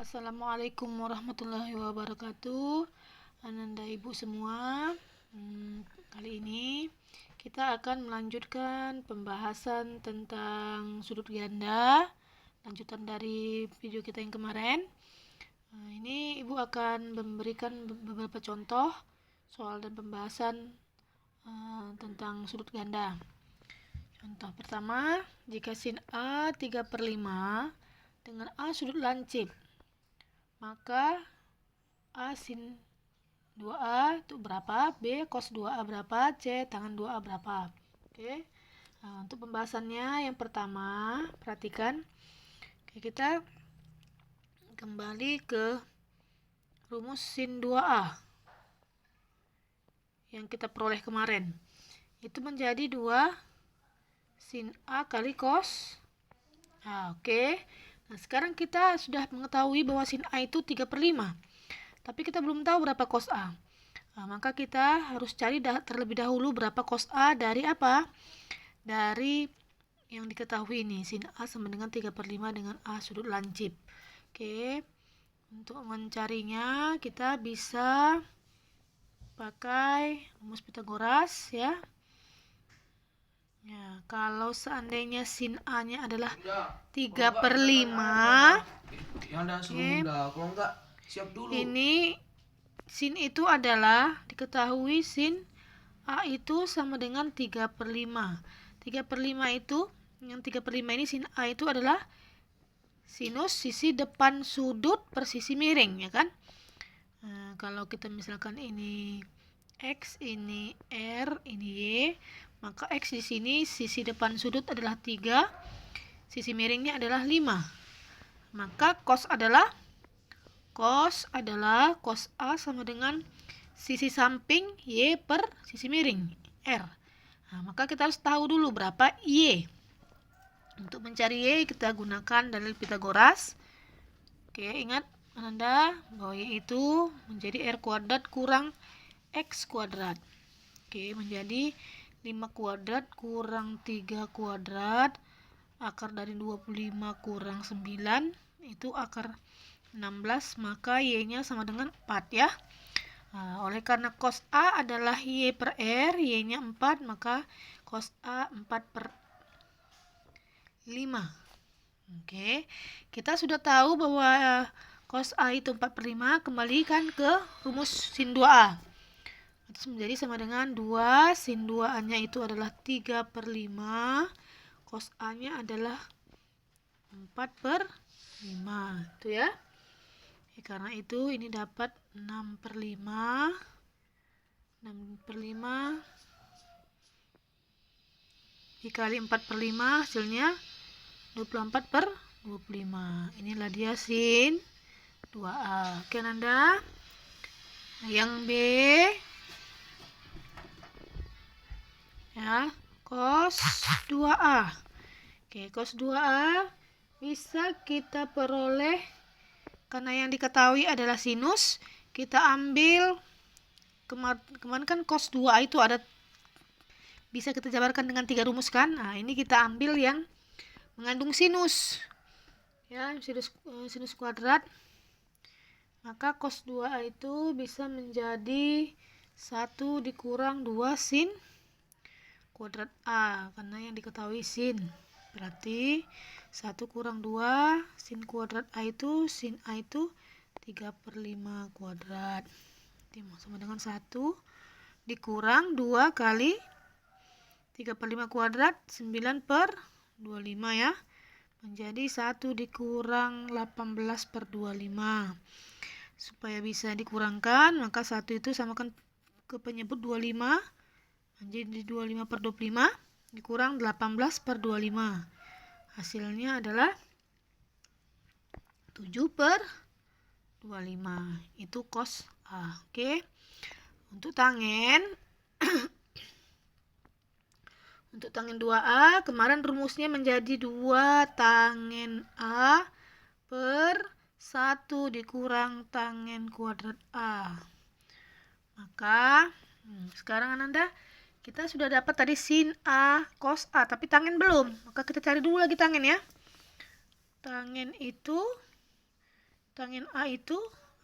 Assalamualaikum warahmatullahi wabarakatuh. Ananda ibu semua. Kali ini kita akan melanjutkan pembahasan tentang sudut ganda, lanjutan dari video kita yang kemarin. Ini ibu akan memberikan beberapa contoh soal dan pembahasan tentang sudut ganda. Contoh pertama, jika sin A 3/5 dengan A sudut lancip, maka A sin 2A itu berapa, B cos 2A berapa, C tangan 2A berapa. Oke. Nah, untuk pembahasannya yang pertama, perhatikan. Kita kembali ke rumus sin 2A yang kita peroleh kemarin. Itu menjadi 2 sin A kali cos A. Oke. Nah, sekarang kita sudah mengetahui bahwa sin A itu 3/5. Tapi kita belum tahu berapa cos A. Nah, maka kita harus cari terlebih dahulu berapa cos A dari apa? Dari yang diketahui ini. Sin A sama dengan 3/5 dengan A sudut lancip. Oke. Untuk mencarinya kita bisa pakai rumus Pitagoras ya. Ya, kalau seandainya sin A-nya adalah 3/5, kalau enggak siap dulu. Ini sin itu adalah diketahui sin A itu sama dengan 3/5. 3/5 itu, yang 3/5 ini sin A itu adalah sinus sisi depan sudut per sisi miring, ya kan? Nah, kalau kita misalkan ini X, ini R, ini Y, maka X di sini sisi depan sudut adalah 3, sisi miringnya adalah 5. Maka cos cos A sama dengan sisi samping Y per sisi miring R. Nah, maka kita harus tahu dulu berapa Y. Untuk mencari Y kita gunakan dalil Pitagoras. Oke, ingat Ananda bahwa Y itu menjadi R kuadrat kurang X kuadrat. Oke, menjadi 5 kuadrat kurang 3 kuadrat. Akar dari 25 kurang 9 itu akar 16, maka Y-nya sama dengan 4 ya. Nah, oleh karena cos A adalah Y per R, Y-nya 4, maka cos A 4/5. Oke, kita sudah tahu bahwa cos A itu 4/5, kembalikan ke rumus sin 2A. Itu menjadi sama dengan 2 sin 2A-nya itu adalah 3/5, cos A-nya adalah 4/5. Itu ya. Karena itu ini dapat 6/5. 6/5 dikali 4/5 hasilnya 24/25. Inilah dia sin 2A. Oke Nanda. Yang B ya, cos 2A. Oke, cos 2A bisa kita peroleh karena yang diketahui adalah sinus. Kita ambil kemarin kan cos 2A itu ada, bisa kita jabarkan dengan 3 rumus kan. Nah, ini kita ambil yang mengandung sinus. Ya, sinus kuadrat. Maka cos 2A itu bisa menjadi 1 dikurang 2 sin kuadrat A, karena yang diketahui sin. Berarti 1 kurang 2 sin kuadrat A itu, sin A itu 3/5 kuadrat. Sama dengan 1 dikurang 2 kali 3/5 kuadrat, 9/25 ya. Menjadi 1 dikurang 18/25. Supaya bisa dikurangkan, maka 1 itu samakan ke penyebut 25. Jadi 25/25 dikurang 18/25. Hasilnya adalah 7/25. Itu cos A. Oke. Untuk tangen untuk tangen 2A, kemarin rumusnya menjadi 2 tangen A per 1 dikurang tangen kuadrat A. Maka sekarang Ananda, kita sudah dapat tadi sin A cos A, tapi tangen belum. Maka kita cari dulu lagi tangen ya. Tangen itu Tangen A itu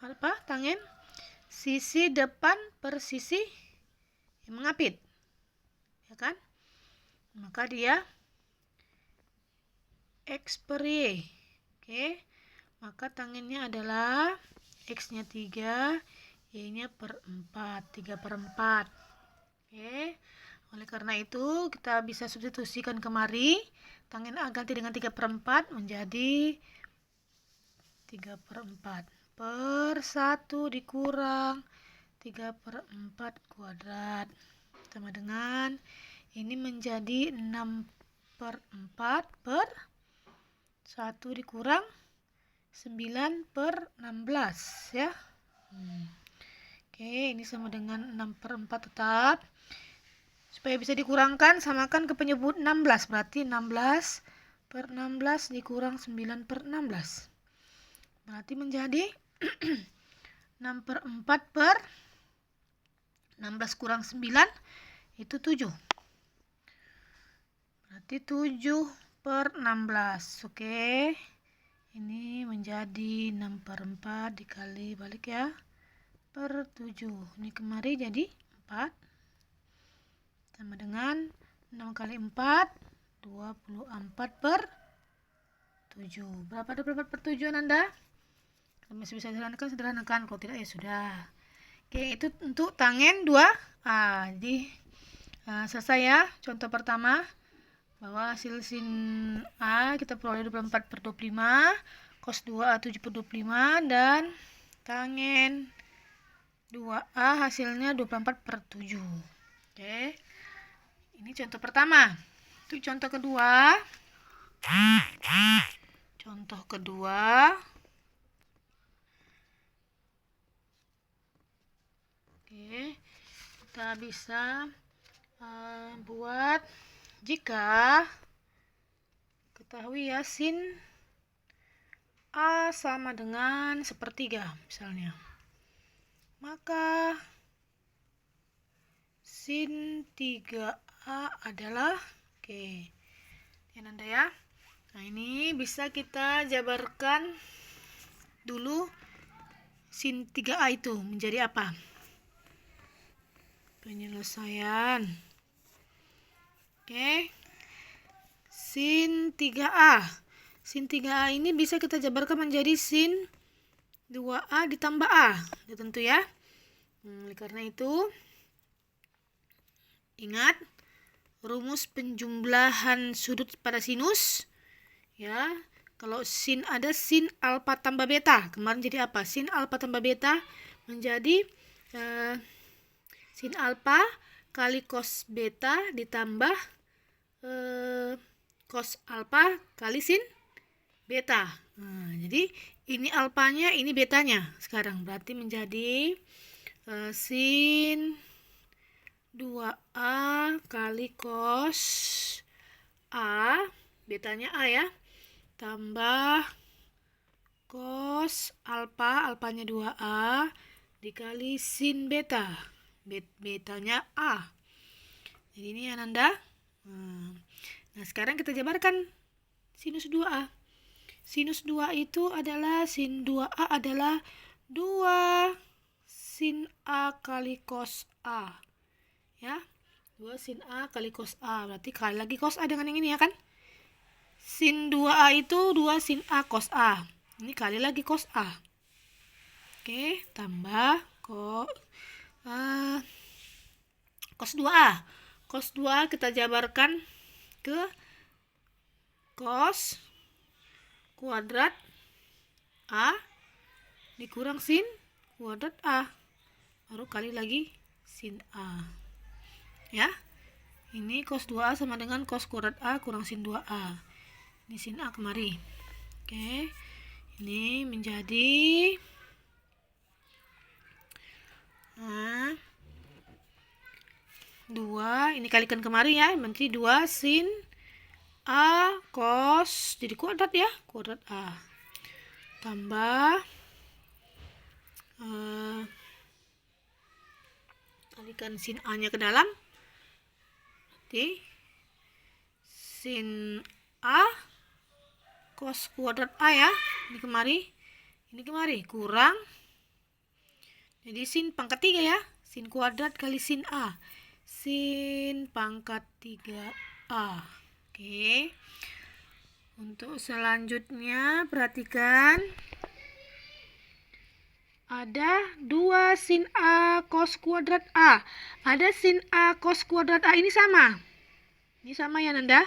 apa? Tangen sisi depan per sisi yang mengapit. Ya kan? Maka dia X per Y. Oke. Maka tangennya adalah X-nya 3, Y-nya per 4. 3 per 4. Oke. Oleh karena itu, kita bisa substitusikan kemari. Tangen A ganti dengan 3 per 4 menjadi 3 per 4 per 1 dikurang 3 per 4 kuadrat. Sama dengan ini menjadi 6 per 4 per 1 dikurang 9 per 16 ya. Oke, ini sama dengan 6 per 4 tetap. Supaya bisa dikurangkan, samakan ke penyebut 16. Berarti 16 per 16 dikurang 9 per 16. Berarti menjadi 6 per 4 per 16 kurang 9 itu 7. Berarti 7 per 16. Oke. Ini menjadi 6 per 4 dikali balik ya. Per 7. Ini kemari jadi 4. Sama dengan 6 kali 4, 24 per 7. Berapa 24 per 7 Ananda? Kalau masih bisa sederhanakan. Kalau tidak ya sudah. Oke, itu untuk tangen 2A. Jadi selesai ya contoh pertama. Bahwa hasil sin A kita peroleh 24 per 25. Cos 2A 7 per 25. Dan tangen 2A hasilnya 24 per 7. Oke. Ini contoh pertama. Untuk contoh kedua. Contoh kedua. Oke. Kita bisa buat jika ketahui ya sin A sama dengan sepertiga misalnya. Maka sin 3A adalah oke. Ya Nanda ya. Nah, ini bisa kita jabarkan dulu sin 3A itu menjadi apa? Penyelesaian. Oke. Sin 3A. Sin 3A ini bisa kita jabarkan menjadi sin 2A ditambah A. Ya, tentu ya. Karena itu ingat rumus penjumlahan sudut pada sinus ya. Kalau sin ada sin alfa tambah beta. Kemarin jadi apa? Sin alfa tambah beta menjadi sin alfa kali cos beta ditambah cos alfa kali sin beta. Nah, jadi ini alfanya, ini betanya sekarang. Berarti menjadi sin 2A kali cos A, betanya A ya, tambah cos alfa, alfanya 2A, dikali sin beta, betanya A. Jadi ini Ananda. Nah, sekarang kita jabarkan sinus 2A. Sinus 2 itu adalah, sin 2A adalah 2 sin A kali cos A. Ya, 2 sin A kali cos A. Berarti kali lagi cos A dengan yang ini ya kan? Sin 2A itu 2 sin A cos A. Ini kali lagi cos A. Oke, tambah cos 2A. Cos 2A kita jabarkan ke cos kuadrat A dikurang sin kuadrat A. Baru kali lagi sin A. Ya, ini cos 2A sama dengan cos kuadrat A kurang sin 2A. Ini sin A kemari. Oke, ini menjadi 2, ini kalikan kemari ya, nanti 2 sin A cos, jadi kuadrat ya, kuadrat A. Tambah kalikan sin A-nya ke dalam. Berarti sin A cos kuadrat A ya, ini kemari Ini kemari kurang. Jadi sin pangkat 3 ya. Sin kuadrat kali sin A. Sin pangkat 3A. Oke. Untuk selanjutnya perhatikan. Ada 2 sin A cos kuadrat A. Ada sin A cos kuadrat A, ini sama. Ini sama ya Nanda.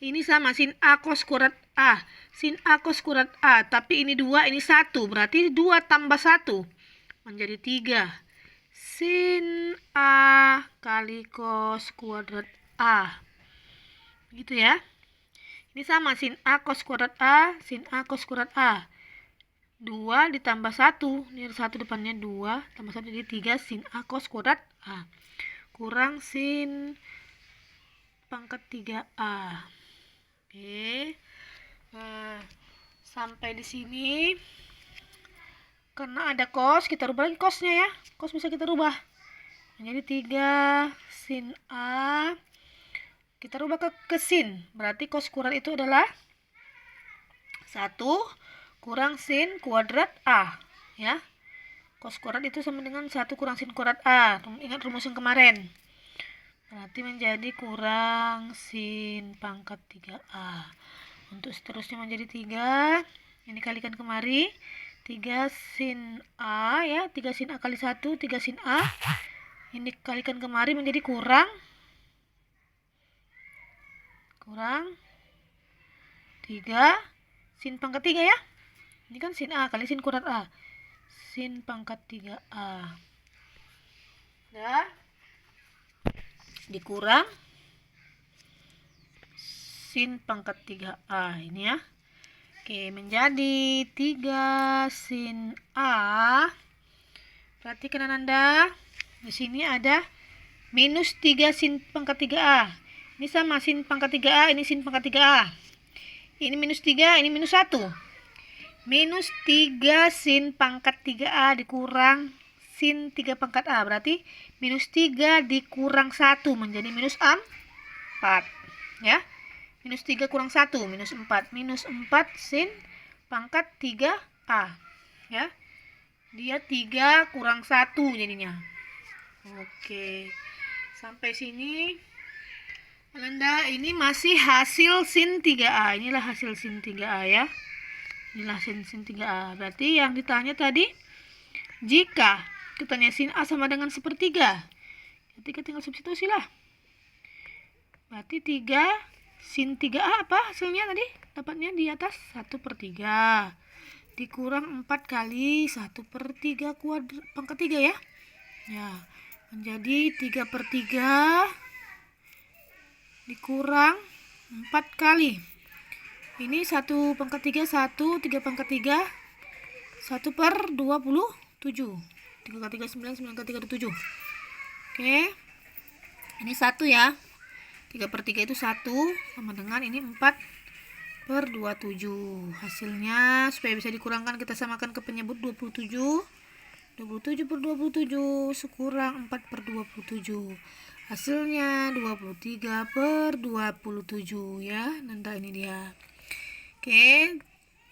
Ini sama sin A cos kuadrat A. Sin A cos kuadrat A. Tapi ini 2, ini 1. Berarti 2 tambah 1. Menjadi 3. Sin A kali cos kuadrat A. Begitu ya. Ini sama sin A cos kuadrat A. Sin A cos kuadrat A. 2 ditambah 1. Ini 1 depannya 2. Tambah 1 jadi 3 sin A cos kuadrat A. Kurang sin pangkat 3A. Oke. Nah, sampai di sini. Karena ada cos, kita rubah lagi cosnya ya. Cos bisa kita rubah. Menjadi 3 sin A. Kita rubah ke sin. Berarti cos kuadrat itu adalah 1 kurang sin kuadrat A. Ya. Cos kuadrat itu sama dengan 1 kurang sin kuadrat A. Ingat rumus yang kemarin. Berarti menjadi kurang sin pangkat 3A. Untuk seterusnya menjadi 3. Ini kalikan kemari. 3 sin A ya. 3 sin A kali 1. 3 sin A. Ini kalikan kemari menjadi kurang 3 sin pangkat 3 ya. Ini kan sin A kali sin kuadrat A. Sin pangkat 3A. Dan dikurang sin pangkat 3A. Ini ya. Oke, menjadi 3 sin A. Perhatikan Ananda. Di sini ada minus 3 sin pangkat 3A. Ini sama sin pangkat 3A, ini sin pangkat 3A. Ini minus 3, ini minus 1. Minus 3 sin pangkat 3A dikurang sin 3 pangkat A. Berarti minus 3 dikurang 1 menjadi minus 4. Ya. Minus 3 kurang 1, minus 4. Minus 4 sin pangkat 3A. Ya. Dia 3 kurang 1 jadinya. Oke. Sampai sini. Ananda, ini masih hasil sin 3A. Inilah hasil sin 3A ya. Inilah sin 3A. Berarti yang ditanya tadi, jika kitanya sin A sama dengan 1/3. Ketika tinggal substitusi lah. Berarti 3 sin 3A apa hasilnya tadi? Dapatnya di atas 1/3. Dikurang 4 kali 1/3 kuadrat pangkat 3 ya. Ya, menjadi 3/3 dikurang 4 kali. Ini 1 pangkat 3, 1, 3 pangkat 3, 1/27. 3 kali 3, 9, 9 kali 3, 7. Oke. Ini 1 ya. 3/3 itu 1 sama dengan ini 4/27. Hasilnya supaya bisa dikurangkan kita samakan ke penyebut 27. 27/27 sekurang 4/27. Hasilnya 23/27 ya. Nanti ini dia. Oke,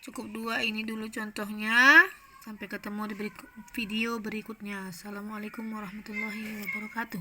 cukup 2 ini dulu contohnya. Sampai ketemu di video berikutnya. Assalamualaikum warahmatullahi wabarakatuh.